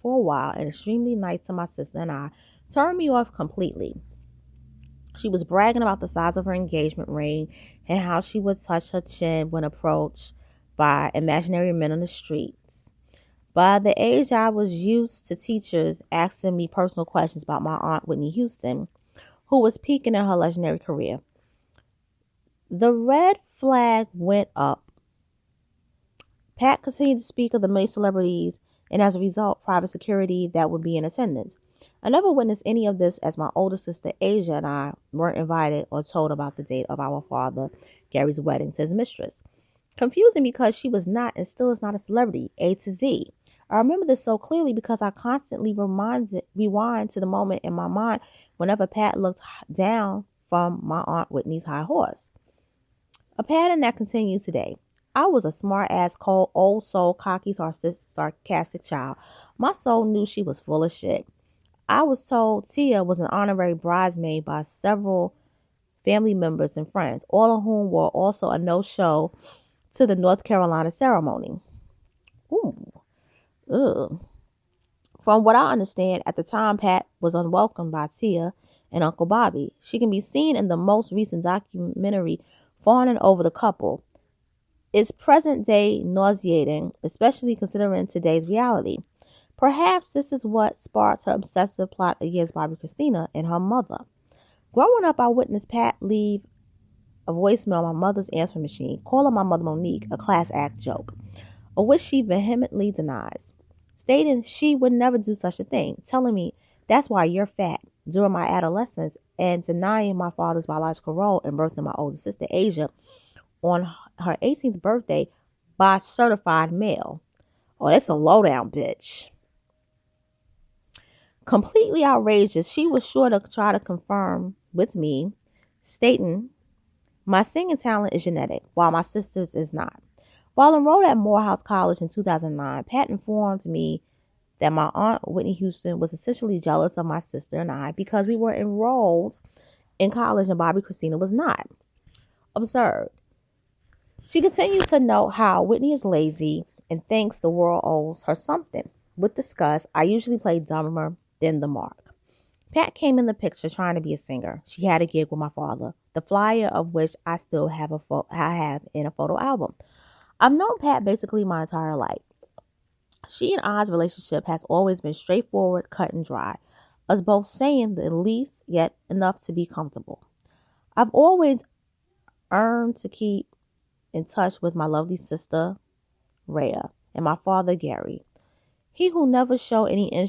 for a while and extremely nice to my sister and I, turned me off completely. She was bragging about the size of her engagement ring and how she would touch her chin when approached by imaginary men on the streets. By the age I was used to teachers asking me personal questions about my aunt Whitney Houston, who was peaking in her legendary career. The red flag went up. Pat continued to speak of the many celebrities and as a result, private security that would be in attendance. I never witnessed any of this as my older sister Asia and I weren't invited or told about the date of our father Gary's wedding to his mistress. Confusing because she was not and still is not a celebrity, A to Z. I remember this so clearly because I constantly rewind to the moment in my mind whenever Pat looked down from my Aunt Whitney's high horse. A pattern that continues today. I was a smart-ass, cold, old soul, cocky, sarcastic child. My soul knew she was full of shit. I was told Tia was an honorary bridesmaid by several family members and friends, all of whom were also a no-show to the North Carolina ceremony. Ooh. Ugh. From what I understand, at the time, Pat was unwelcomed by Tia and Uncle Bobby. She can be seen in the most recent documentary fawning over the couple. It's present-day nauseating, especially considering today's reality. Perhaps this is what sparked her obsessive plot against Bobby Christina and her mother. Growing up, I witnessed Pat leave a voicemail on my mother's answering machine, calling my mother Monique a class act joke, of which she vehemently denies, stating she would never do such a thing, telling me that's why you're fat during my adolescence, and denying my father's biological role in birthing my older sister Asia on her 18th birthday by a certified male. Oh, that's a lowdown bitch. Completely outrageous, she was sure to try to confirm with me, stating, my singing talent is genetic, while my sister's is not. While enrolled at Morehouse College in 2009, Pat informed me that my aunt Whitney Houston was essentially jealous of my sister and I because we were enrolled in college and Bobby Christina was not. Absurd. She continues to note how Whitney is lazy and thinks the world owes her something. With disgust, I usually play dumber than the mark. Pat came in the picture trying to be a singer. She had a gig with my father, the flyer of which I still have in a photo album. I've known Pat basically my entire life. She and I's relationship has always been straightforward, cut and dry, us both saying the least yet enough to be comfortable. I've always earned to keep in touch with my lovely sister, Rhea, and my father, Gary. He who never showed any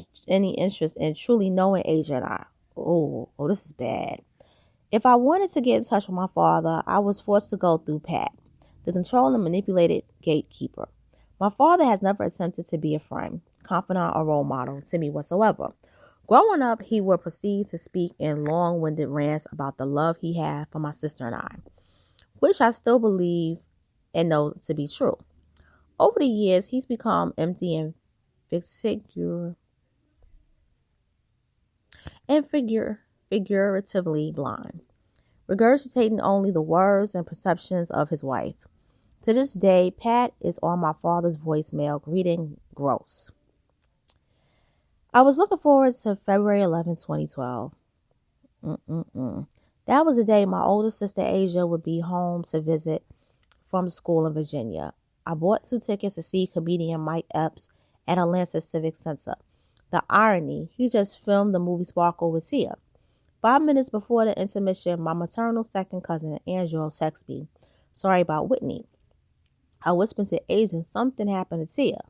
interest in truly knowing Asia and I. Oh, this is bad. If I wanted to get in touch with my father, I was forced to go through Pat, the controlled and manipulated gatekeeper. My father has never attempted to be a friend, confidant, or role model to me whatsoever. Growing up, he would proceed to speak in long-winded rants about the love he had for my sister and I, which I still believe and know to be true. Over the years, he's become empty and figuratively blind, regurgitating only the words and perceptions of his wife. To this day, Pat is on my father's voicemail greeting gross. I was looking forward to February 11, 2012. That was the day my older sister Asia would be home to visit from school in Virginia. I bought 2 tickets to see comedian Mike Epps at Atlanta Civic Center. The irony, he just filmed the movie Sparkle with Tia. 5 minutes before the intermission, my maternal second cousin, Angela, texted me, sorry about Whitney. I whispered to Agent, something happened to Tia.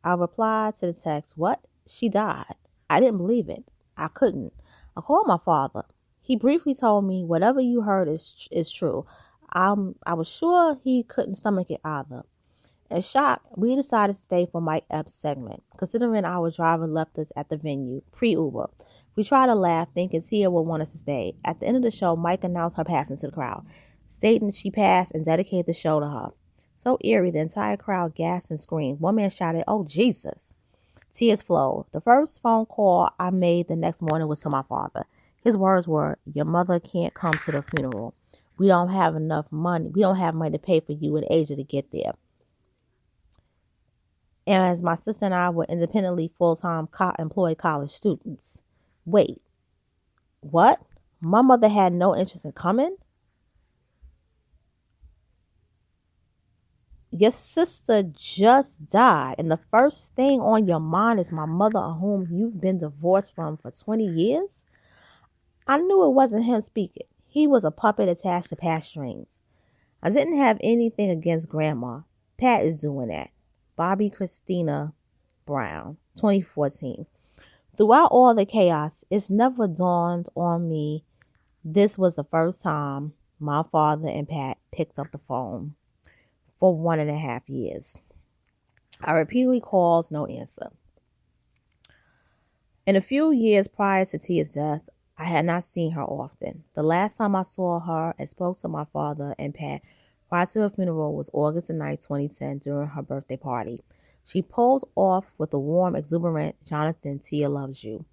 I replied to the text, what? She died. I didn't believe it. I couldn't. I called my father. He briefly told me, whatever you heard is true. I was sure he couldn't stomach it either. In shock, we decided to stay for Mike Epps' segment, considering our driver left us at the venue, pre-Uber. We tried to laugh, thinking Tia would want us to stay. At the end of the show, Mike announced her passing to the crowd, stating she passed and dedicated the show to her. So eerie, the entire crowd gasped and screamed. One man shouted, oh, Jesus. Tears flowed. The first phone call I made the next morning was to my father. His words were, your mother can't come to the funeral. We don't have enough money. We don't have money to pay for you and Asia to get there. as my sister and I were independently full-time employed college students. Wait, what? My mother had no interest in coming? Your sister just died, and the first thing on your mind is my mother, whom you've been divorced from for 20 years? I knew it wasn't him speaking. He was a puppet attached to past strings. I didn't have anything against Grandma. Pat is doing that. Bobby Christina Brown, 2014. Throughout all the chaos, it's never dawned on me this was the first time my father and Pat picked up the phone for 1.5 years. I repeatedly called, no answer. In a few years prior to Tia's death, I had not seen her often. The last time I saw her and spoke to my father and Pat prior to her funeral was August 9, 2010, during her birthday party. She pulled off with a warm, exuberant, "Jonathan, Tia loves you."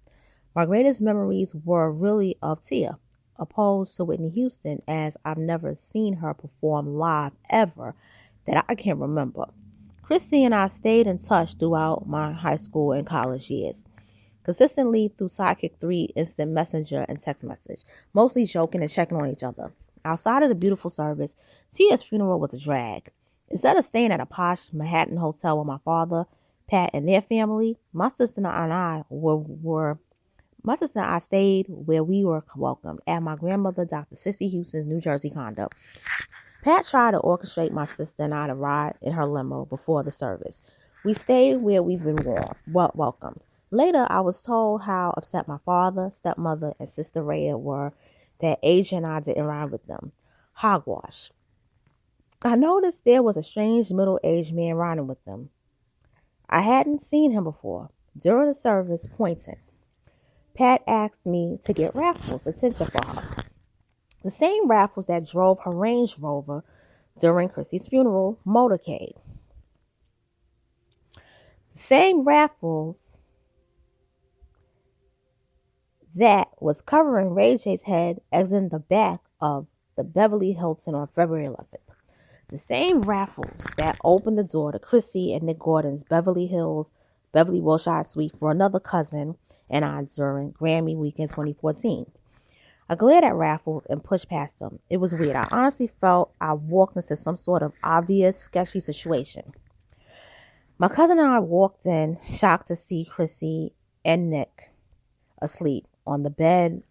My greatest memories were really of Tia, opposed to Whitney Houston, as I've never seen her perform live ever that I can remember. Chrissy and I stayed in touch throughout my high school and college years, consistently through Sidekick 3, Instant Messenger, and text message, mostly joking and checking on each other. Outside of the beautiful service, Tia's funeral was a drag. Instead of staying at a posh Manhattan hotel with my father, Pat, and their family, my sister and I stayed where we were welcomed, at my grandmother, Dr. Sissy Houston's New Jersey condo. Pat tried to orchestrate my sister and I to ride in her limo before the service. We stayed where we've been welcomed. Later, I was told how upset my father, stepmother, and sister Rhea were that Asia and I didn't ride with them. Hogwash. I noticed there was a strange middle-aged man riding with them. I hadn't seen him before. During the service, pointing, Pat asked me to get Raffles' attention for her. The same Raffles that drove her Range Rover during Chrissy's funeral motorcade. The same Raffles that was covering Ray J's head as in the back of the Beverly Hilton on February 11th. The same Raffles that opened the door to Chrissy and Nick Gordon's Beverly Wilshire suite for another cousin and I during Grammy weekend 2014. I glared at Raffles and pushed past him. It was weird. I honestly felt I walked into some sort of obvious, sketchy situation. My cousin and I walked in, shocked to see Chrissy and Nick asleep on the bed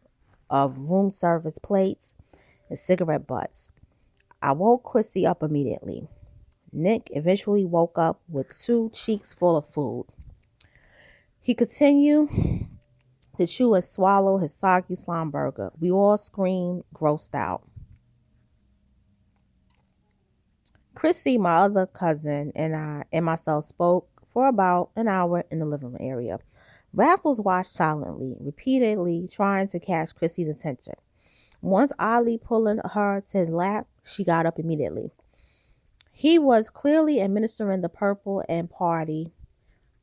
of room service plates and cigarette butts. I woke Chrissy up immediately. Nick eventually woke up with 2 cheeks full of food. He continued to chew and swallow his soggy slime burger. We all screamed, grossed out. Chrissy, my other cousin, and myself spoke for about an hour in the living room area. Raffles watched silently, repeatedly trying to catch Chrissy's attention. Once oddly pulling her to his lap, she got up immediately. He was clearly administering the purple and party,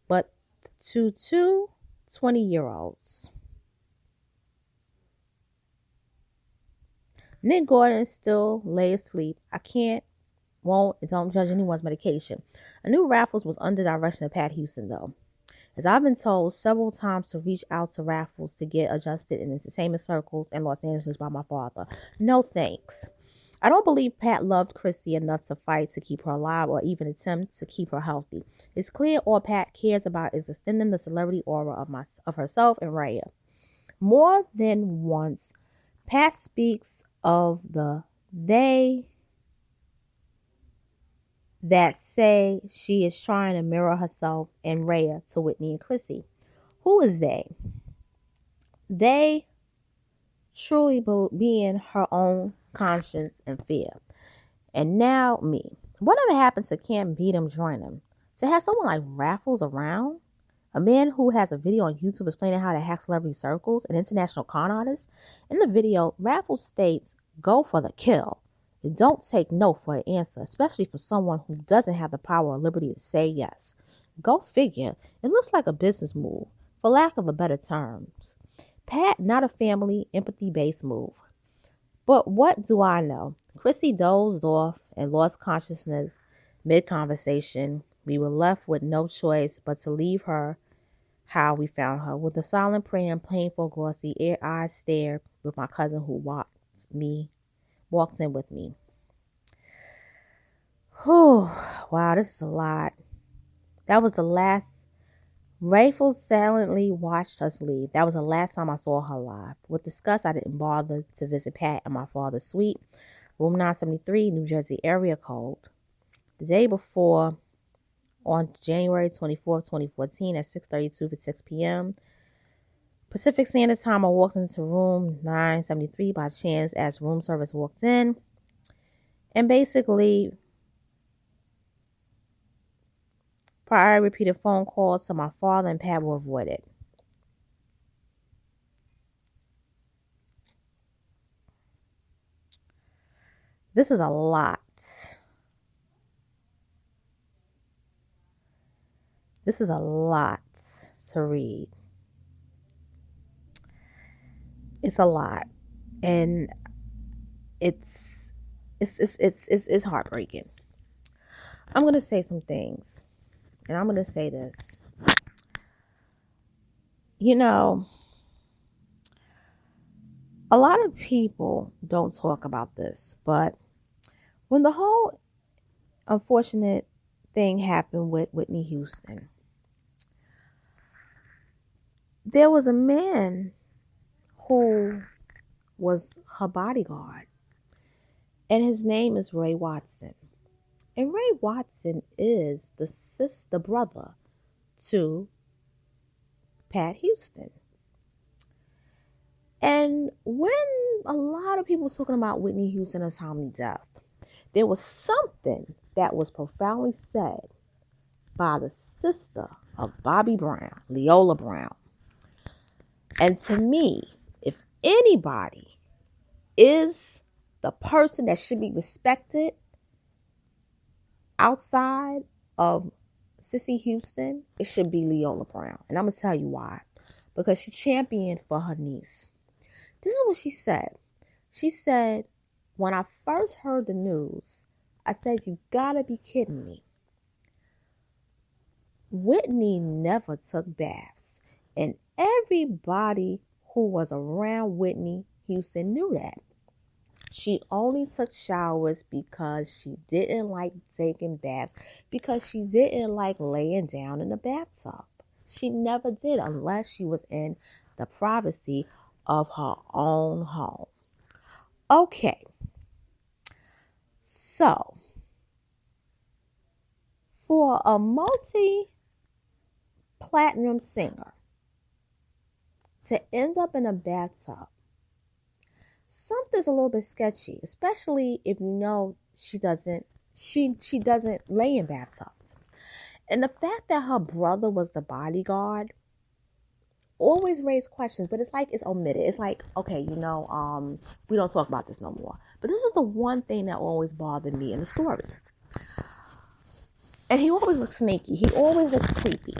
but to 2 20-year-olds. Nick Gordon still lay asleep. I won't, and don't judge anyone's medication. I knew Raffles was under direction of Pat Houston, though, as I've been told several times to reach out to Raffles to get adjusted in entertainment circles in Los Angeles by my father. No thanks. I don't believe Pat loved Chrissy enough to fight to keep her alive or even attempt to keep her healthy. It's clear all Pat cares about is ascending the celebrity aura of herself and Rhea. More than once, Pat speaks of the they that say she is trying to mirror herself and Rhea to Whitney and Chrissy. Who is they? They truly being her own conscience and fear. And now me. Whatever happened to Can't Beat Him, Join Him? To have someone like Raffles around, a man who has a video on YouTube explaining how to hack celebrity circles, an international con artist. In the video, Raffles states, "Go for the kill. Don't take no for an answer, especially from someone who doesn't have the power or liberty to say yes." Go figure. It looks like a business move, for lack of a better terms. Pat, not a family, empathy-based move. But what do I know? Chrissy dozed off and lost consciousness mid-conversation. We were left with no choice but to leave her how we found her, with a silent prayer and painful, glossy eyes stare with my cousin who walked in with me. Whew, wow, this is a lot. That was the last. Raffles silently watched us leave. That was the last time I saw her alive. With disgust, I didn't bother to visit Pat in my father's suite, room 973, New Jersey area code. The day before, on January 24th, 2014, at 6:32 p.m. Pacific Standard Time, I walked into room 973 by chance as room service walked in. And basically, prior repeated phone calls to my father and Pat were avoided. This is a lot. This is a lot to read. It's a lot, and it's heartbreaking. I'm gonna say some things, and I'm gonna say this. You know, a lot of people don't talk about this, but when the whole unfortunate thing happened with Whitney Houston, there was a man who was her bodyguard, and his name is Ray Watson. And Ray Watson is the brother to Pat Houston. And when a lot of people were talking about Whitney Houston as timely death, there was something that was profoundly said by the sister of Bobby Brown, Leola Brown. And to me, if anybody is the person that should be respected outside of Sissy Houston, it should be Leola Brown. And I'm going to tell you why. Because she championed for her niece. This is what she said. She said, when I first heard the news, I said, you gotta be kidding me. Whitney never took baths. And everybody who was around Whitney Houston knew that. She only took showers because she didn't like taking baths, because she didn't like laying down in the bathtub. She never did unless she was in the privacy of her own home. Okay. So, for a multi-platinum singer to end up in a bathtub, something's a little bit sketchy, especially if you know she doesn't lay in bathtubs. And the fact that her brother was the bodyguard always raised questions, but it's like it's omitted. It's like, okay, we don't talk about this no more. But this is the one thing that always bothered me in the story. And he always looks snaky. He always looks creepy.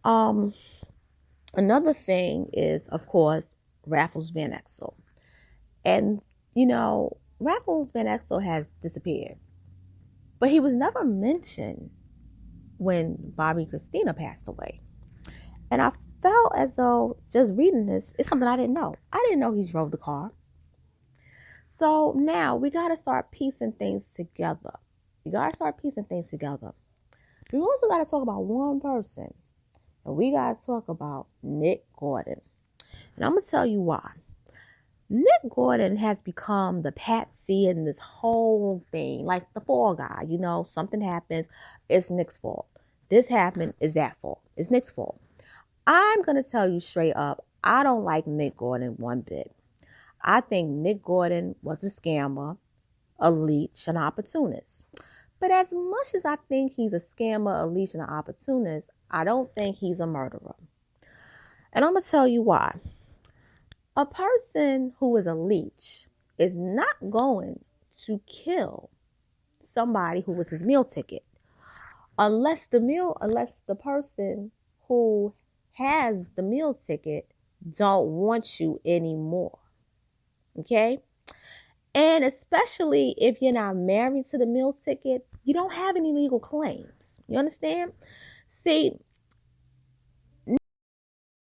Another thing is, of course, Raffles Van Exel. And, Raffles Van Exel has disappeared. But he was never mentioned when Bobby Christina passed away. And I felt as though just reading this, it's something I didn't know. I didn't know he drove the car. So now we got to start piecing things together. We also got to talk about one person. And we got to talk about Nick Gordon. And I'm going to tell you why. Nick Gordon has become the patsy in this whole thing. Like the fall guy, something happens, it's Nick's fault. This happened, it's that fault. It's Nick's fault. I'm going to tell you straight up, I don't like Nick Gordon one bit. I think Nick Gordon was a scammer, a leech, an opportunist. But as much as I think he's a scammer, a leech, and an opportunist, I don't think he's a murderer. And I'm going to tell you why. A person who is a leech is not going to kill somebody who was his meal ticket unless the person who has the meal ticket don't want you anymore. Okay? And especially if you're not married to the meal ticket, You don't have any legal claims. You understand? See,